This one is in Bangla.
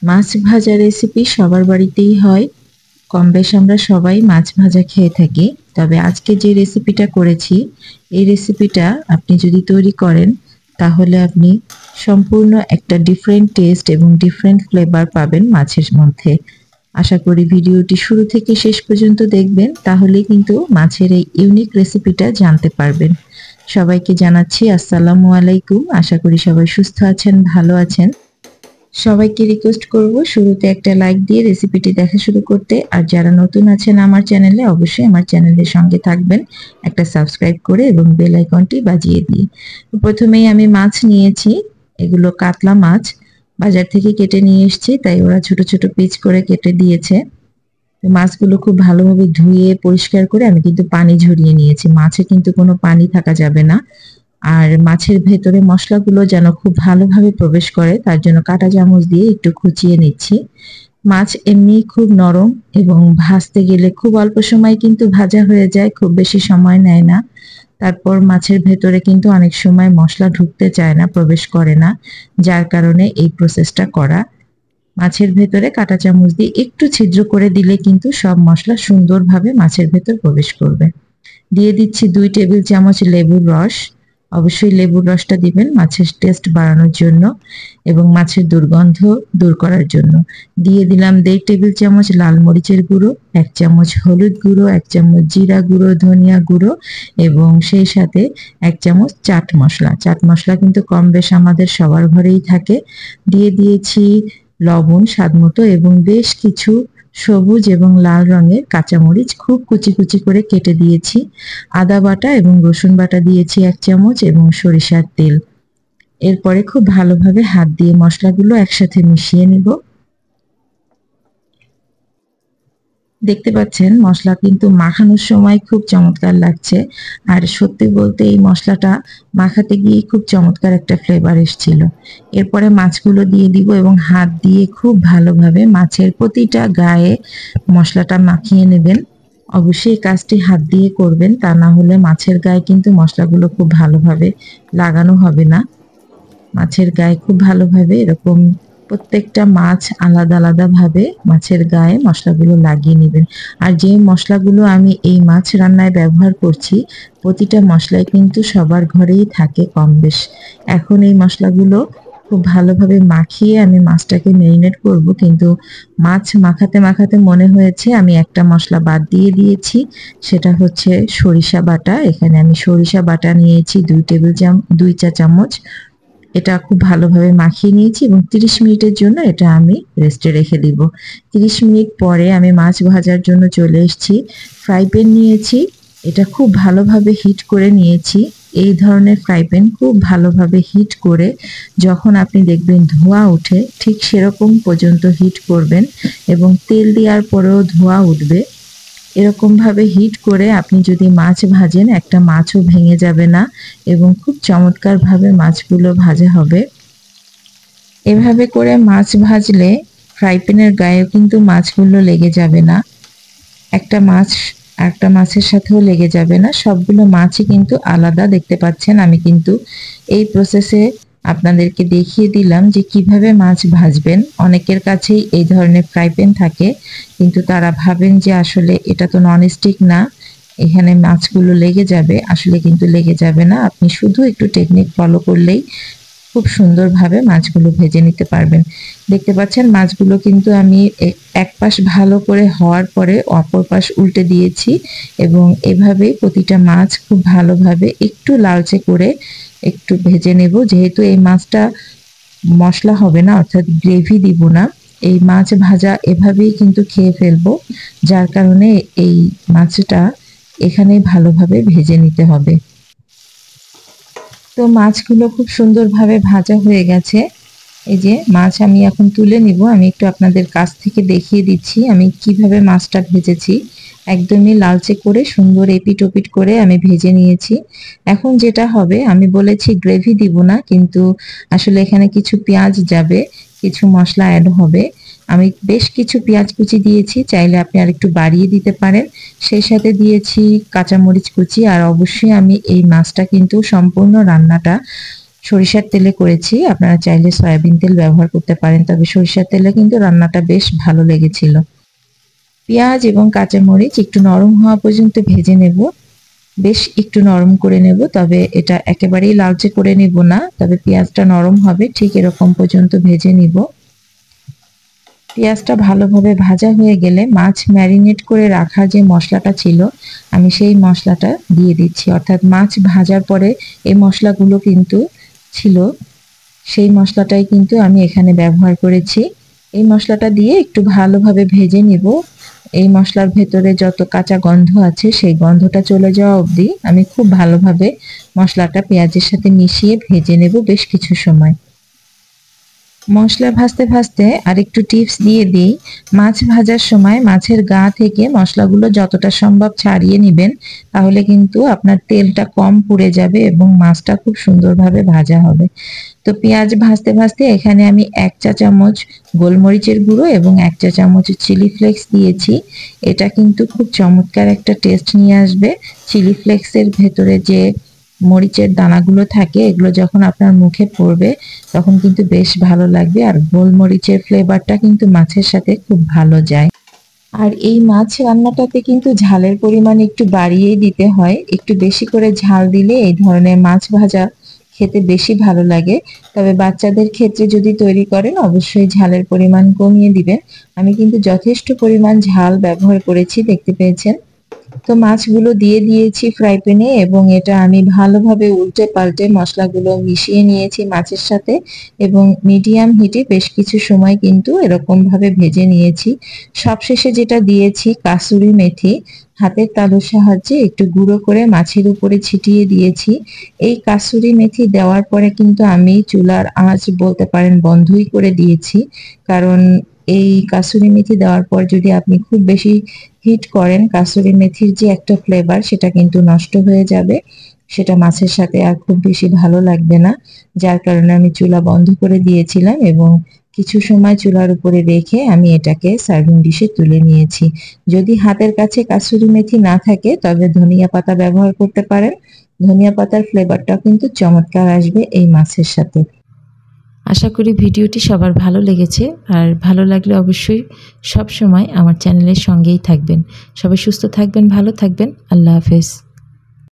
মাছ ভাজা রেসিপি সবার বাড়িতেই হয়। কম বেশ আমরা সবাই মাছ ভাজা খেয়ে থাকি। তবে আজকে যে রেসিপিটা করেছি, এই রেসিপিটা আপনি যদি তৈরি করেন, তাহলে আপনি সম্পূর্ণ একটা ডিফারেন্ট টেস্ট এবং ডিফারেন্ট ফ্লেভার পাবেন মাছের মধ্যে। আশা করি ভিডিওটি শুরু থেকে শেষ পর্যন্ত দেখবেন, তাহলেই কিন্তু মাছের এই ইউনিক রেসিপিটা জানতে পারবেন। সবাইকে জানাচ্ছি আসসালামু আলাইকুম। আশা করি সবাই সুস্থ আছেন, ভালো আছেন। সবাইকে রিকোয়েস্ট করব শুরুতে একটা লাইক দিয়ে রেসিপিটি দেখা শুরু করতে, আর যারা নতুন আছেন আমার চ্যানেলে অবশ্যই আমার চ্যানেলের সঙ্গে থাকবেন একটা সাবস্ক্রাইব করে এবং বেল আইকনটি বাজিয়ে দিয়ে। প্রথমেই আমি মাছ নিয়েছি, এগুলো কাতলা মাছ বাজার থেকে কেটে নিয়ে এসেছি, তাই ওরা ছোট ছোট পিস করে কেটে দিয়েছে। মাছগুলো খুব ভালোভাবে ধুয়ে পরিষ্কার করে আমি কিন্তু পানি ঝরিয়ে নিয়েছি, মাছে কিন্তু কোনো পানি থাকা যাবে না। আর মাছের ভেতরে মশলাগুলো যেন খুব ভালোভাবে প্রবেশ করে, তার জন্য কাঁটা চামচ দিয়ে একটু খুঁচিয়ে নিচ্ছি। মাছ এমনি খুব নরম এবং ভাজতে গেলে খুব অল্প সময় কিন্তু ভাজা হয়ে যায়, খুব বেশি সময় নেয় না। তারপর মাছের ভেতরে কিন্তু অনেক সময় মশলা ঢুকতে চায় না, প্রবেশ করে না, যার কারণে এই প্রসেসটা করা। মাছের ভেতরে কাঁটা চামচ দিয়ে একটু ছিদ্র করে দিলে কিন্তু সব মশলা সুন্দরভাবে মাছের ভেতর প্রবেশ করবে। দিয়ে দিচ্ছি 2 টেবিল চামচ লেবুর রস। অবশ্যই লেবুর রসটা দিবেন মাছের টেস্ট বাড়ানোর জন্য এবং মাছের দুর্গন্ধ দূর করার জন্য। দিয়ে দিলাম 1.5 টেবিল চামচ লাল মরিচের গুঁড়ো, 1 চামচ হলুদ গুঁড়ো, 1 চামচ জিরা গুঁড়ো, ধনিয়া গুঁড়ো এবং সেই সাথে 1 চামচ চাট মশলা। চাট মশলা কিন্তু কম বেশ আমাদের সবার ঘরেই থাকে। দিয়ে দিয়েছি লবণ স্বাদমতো এবং বেশ কিছু সবুজ এবং লাল রঙের কাঁচামরিচ খুব কুচি কুচি করে কেটে দিয়েছি। আদা বাটা এবং রসুন বাটা দিয়েছি 1 চামচ এবং সরিষার তেল। এরপরে খুব ভালোভাবে হাত দিয়ে মশলাগুলো একসাথে মিশিয়ে নিব। দেখতে পাচ্ছেন মশলা কিন্তু মাখানোর সময় খুব চমৎকার লাগছে, আর সত্যি বলতে এই মশলাটা মাখাতে গিয়ে খুব চমৎকার একটা ফ্লেভার এসেছিল। এরপরে মাছগুলো দিয়ে দিব এবং হাত দিয়ে খুব ভালোভাবে মাছের প্রতিটা গায়ে মশলাটা মাখিয়ে নেবেন। অবশ্যই এই কাজটি হাত দিয়ে করবেন, তা না হলে মাছের গায়ে কিন্তু মশলাগুলো খুব ভালোভাবে লাগানো হবে না। মাছের গায়ে খুব ভালোভাবে এরকম প্রত্যেকটা মাছ আলাদা আলাদা ভাবে মাছের গায়ে মশলাগুলো লাগিয়ে নেবেন। আর যে মশলাগুলো আমি এই মাছ রান্নায় ব্যবহার করছি, প্রতিটা মশলাই কিন্তু সবার ঘরেই থাকে কম বেশ। এখন এই মশলাগুলো খুব ভালোভাবে মাখিয়ে আমি মাছটাকে মেরিনেট করব, কিন্তু মাছ মাখাতে মাখাতে মনে হয়েছে আমি একটা মশলা বাদ দিয়ে দিয়েছি, সেটা হচ্ছে সরিষা বাটা। এখানে আমি সরিষা বাটা নিয়েছি 2 চা চামচ। এটা খুব ভালোভাবে মাখিয়ে নিয়েছি এবং 30 মিনিটের জন্য এটা আমি রেস্টে রেখে দিব। 30 মিনিট পরে আমি মাছ ভাজার জন্য চলে এসেছি। ফ্রাই প্যান নিয়েছি, এটা খুব ভালোভাবে হিট করে নিয়েছি। এই ধরনের ফ্রাই প্যান খুব ভালোভাবে হিট করে যখন আপনি দেখবেন ধোঁয়া ওঠে, ঠিক সেরকম পর্যন্ত হিট করবেন এবং তেল দেওয়ার পরেও ধোঁয়া উঠবে। এরকমভাবে হিট করে আপনি যদি মাছ ভাজেন, একটা মাছও ভেঙে যাবে না এবং খুব চমৎকারভাবে মাছগুলো ভাজা হবে। এভাবে করে মাছ ভাজলে ফ্রাই প্যানের গায়েও কিন্তু মাছগুলো লেগে যাবে না, একটা মাছ একটা মাছের সাথেও লেগে যাবে না, সবগুলো মাছই কিন্তু আলাদা। দেখতে পাচ্ছেন আমি কিন্তু এই প্রসেসে আপনাদেরকে দেখিয়ে দিলাম যে কিভাবে মাছ ভাজবেন। অনেকের কাছেই এই ধরনের ফ্রাই প্যান থাকে, কিন্তু তারা ভাবেন যে আসলে এটা তো ননস্টিক না, এখানে মাছগুলো লেগে যাবে। আসলে কিন্তু লেগে যাবে না, আপনি শুধু একটু টেকনিক ফলো করলেই খুব সুন্দরভাবে মাছগুলো ভেজে নিতে পারবেন। দেখতে পাচ্ছেন মাছগুলো কিন্তু আমি এক পাশ ভালো করে হওয়ার পরে অপর পাশ উল্টে দিয়েছি এবং এভাবেই প্রতিটা মাছ খুব ভালোভাবে একটু লালচে করে একটু ভেজে নেব। যেহেতু এই মাছটা মশলা হবে না, অর্থাৎ গ্রেভি দিব না, এই মাছ ভাজা এভাবেই কিন্তু খেয়ে ফেলবো, যার কারণে এই মাছটা এখানে ভালোভাবে ভেজে নিতে হবে। তো মাছগুলো খুব সুন্দরভাবে ভাজা হয়ে গেছে। এই যে মাছ আমি এখন তুলে নিব। আমি একটু আপনাদের কাছ থেকে দেখিয়ে দিচ্ছি আমি কিভাবে মাছটা ভেজেছি। একদমই লালচে করে সুন্দর এপিট ওপিট করে আমি ভেজে নিয়েছি। এখন যেটা হবে, আমি বলেছি গ্রেভি দিব না, কিন্তু আসলে এখানে কিছু পেঁয়াজ যাবে, কিছু মশলা অ্যাড হবে। আমি বেশ কিছু পেঁয়াজ কুচি দিয়েছি, চাইলে আপনি আরেকটু বাড়িয়ে দিতে পারেন। সেই সাথে দিয়েছি কাঁচামরিচ কুচি। আর অবশ্যই আমি এই মাছটা কিন্তু সম্পূর্ণ রান্নাটা সরিষার তেলে করেছি, আপনারা চাইলে সয়াবিন তেল ব্যবহার করতে পারেন, তবে সরিষার তেলে কিন্তু রান্নাটা বেশ ভালো লেগেছিল। পেঁয়াজ এবং কাঁচামরিচ একটু নরম হওয়া পর্যন্ত ভেজে নেব, বেশ একটু নরম করে নেব, তবে এটা একেবারেই লালচে করে নেব না, তবে পেঁয়াজটা নরম হবে ঠিক এরকম পর্যন্ত ভেজে নিব। পেঁয়াজটা ভালোভাবে ভাজা হয়ে গেলে মাছ ম্যারিনেট করে রাখা যে মশলাটা ছিল আমি সেই মশলাটা দিয়ে দিচ্ছি, অর্থাৎ মাছ ভাজার পরে এই মশলাগুলো কিন্তু ছিল, সেই মশলাটাই কিন্তু আমি এখানে ব্যবহার করেছি। এই মশলাটা দিয়ে একটু ভালোভাবে ভেজে নিব। এই মশলার ভেতরে যত কাঁচা গন্ধ আছে সেই গন্ধটা চলে যাওয়া অবধি আমি খুব ভালোভাবে মশলাটা পেঁয়াজের সাথে মিশিয়ে ভেজে নেব বেশ কিছু সময়। মশলা ভাজতে ভাজতে আরেকটু টিপস দিয়ে দিই, মাছ ভাজার সময় মাছের গা থেকে মশলাগুলো যতটা সম্ভব ছাড়িয়ে নেবেন, তাহলে কিন্তু আপনার তেলটা কম পুড়ে যাবে এবং মাছটা খুব সুন্দরভাবে ভাজা হবে। তো পেঁয়াজ ভাজতে ভাজতে এখানে আমি 1 চা চামচ গোলমরিচের গুঁড়ো এবং 1 চা চামচ চিলি ফ্লেক্স দিয়েছি। এটা কিন্তু খুব চমৎকার একটা টেস্ট নিয়ে আসবে। চিলি ফ্লেক্সের ভেতরে যে মরিচের দানাগুলো থাকে এগুলো যখন আপনার মুখে পড়বে তখন কিন্তু বেশ ভালো লাগবে, আর গোলমরিচের ফ্লেভারটা কিন্তু মাছের সাথে খুব ভালো যায়। আর এই মাছ রান্নাটাতে কিন্তু ঝালের পরিমাণ একটু বাড়িয়েই দিতে হয়, একটু বেশি করে ঝাল দিলে এই ধরনের মাছ ভাজা খেতে বেশি ভালো লাগে। তবে বাচ্চাদের ক্ষেত্রে যদি তৈরি করেন অবশ্যই ঝালের পরিমাণ কমিয়ে দিবেন। আমি কিন্তু যথেষ্ট পরিমাণ ঝাল ব্যবহার করেছি, দেখতে পেয়েছেন। তো মাছগুলো দিয়ে দিয়েছি ফ্রাই প্যানে এবং এটা আমি ভালোভাবে উল্টে পাল্টে মশলাগুলো মিশিয়ে নিয়েছি মাছের সাথে এবং মিডিয়াম হিটে বেশ কিছু সময় কিন্তু এরকম ভাবে ভেজে নিয়েছি। সবশেষে যেটা দিয়েছি কাসুরি মেথি, হাতের তালুর সাহায্যে একটু গুঁড়ো করে মাছের উপরে ছিটিয়ে দিয়েছি। এই কাসুরি মেথি দেওয়ার পরে কিন্তু আমি চুলার আঁচ বলতে পারেন বন্ধই করে দিয়েছি, কারণ এই কাসুরি মেথি দেওয়ার পর যদি আপনি খুব বেশি হিট করেন কাসুরি মেথির যে একটা ফ্লেভার সেটা কিন্তু নষ্ট হয়ে যাবে, সেটা মাছের সাথে আর খুব বেশি ভালো লাগবে না। যার কারণে আমি চুলা বন্ধ করে দিয়েছিলাম এবং কিছু সময় চুলার উপরে রেখে আমি এটাকে সার্ভিং ডিশে তুলে নিয়েছি। যদি হাতের কাছে কাসুরি মেথি না থাকে তবে ধনিয়া পাতা ব্যবহার করতে পারেন, ধনিয়া পাতার ফ্লেভারটা কিন্তু চমৎকার আসবে এই মাছের সাথে। আশা করি ভিডিওটি সবার ভালো লেগেছে, আর ভালো লাগলে অবশ্যই সব সময় আমার চ্যানেলের সঙ্গেই থাকবেন। সবাই সুস্থ থাকবেন, ভালো থাকবেন। আল্লাহ হাফেজ।